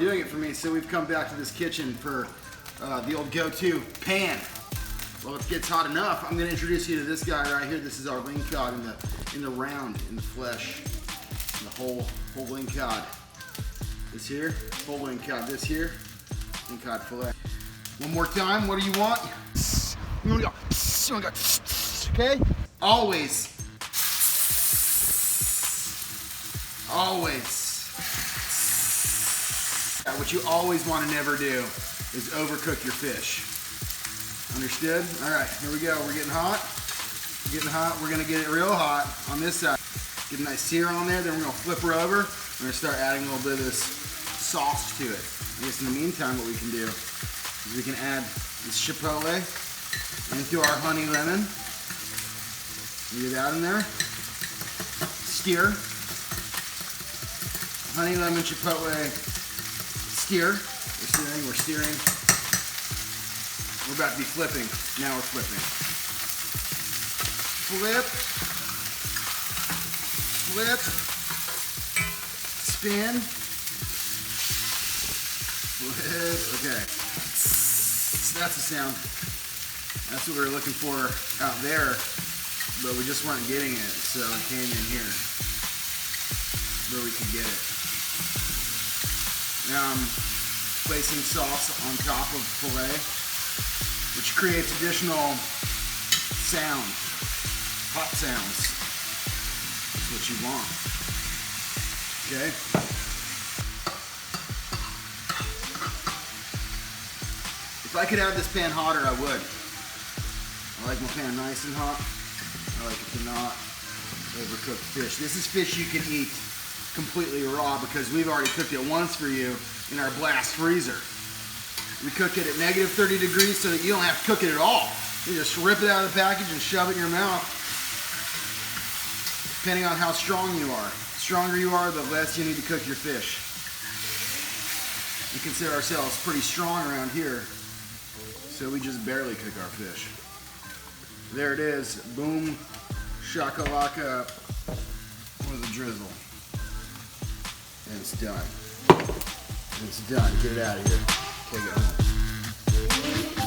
doing it for me, so we've come back to this kitchen for the old go-to pan. Well, if it gets hot enough, I'm gonna introduce you to this guy right here. This is our Lingcod in the round, in the flesh, in the whole Lingcod. This here, whole Lingcod. This here, Lingcod fillet. One more time, what do you want? Okay? Always. What you always want to never do is overcook your fish. Understood? All right, here we go. We're getting hot. We're getting hot. We're gonna get it real hot on this side. Get a nice sear on there. Then we're gonna flip her over. We're gonna start adding a little bit of this sauce to it. I guess in the meantime, what we can do is we can add this chipotle into our honey lemon. Leave that in there. Steer. Honey lemon chipotle steer. We're steering. We're about to be flipping. Now we're flipping. Flip. Flip. Spin. Flip. Okay. So that's the sound. That's what we were looking for out there, but we just weren't getting it, so it came in here where we could get it. Now I'm placing sauce on top of filet, which creates additional sound, hot sounds. That's what you want. Okay? If I could have this pan hotter, I would. I like my pan nice and hot. I like it to not overcook fish. This is fish you can eat completely raw because we've already cooked it once for you in our blast freezer. We cook it at negative 30 degrees so that you don't have to cook it at all. You just rip it out of the package and shove it in your mouth, depending on how strong you are. The stronger you are, the less you need to cook your fish. We consider ourselves pretty strong around here, so we just barely cook our fish. There it is. Boom, shakalaka, with a drizzle. And it's done. It's done. Get it out of here. Take it home.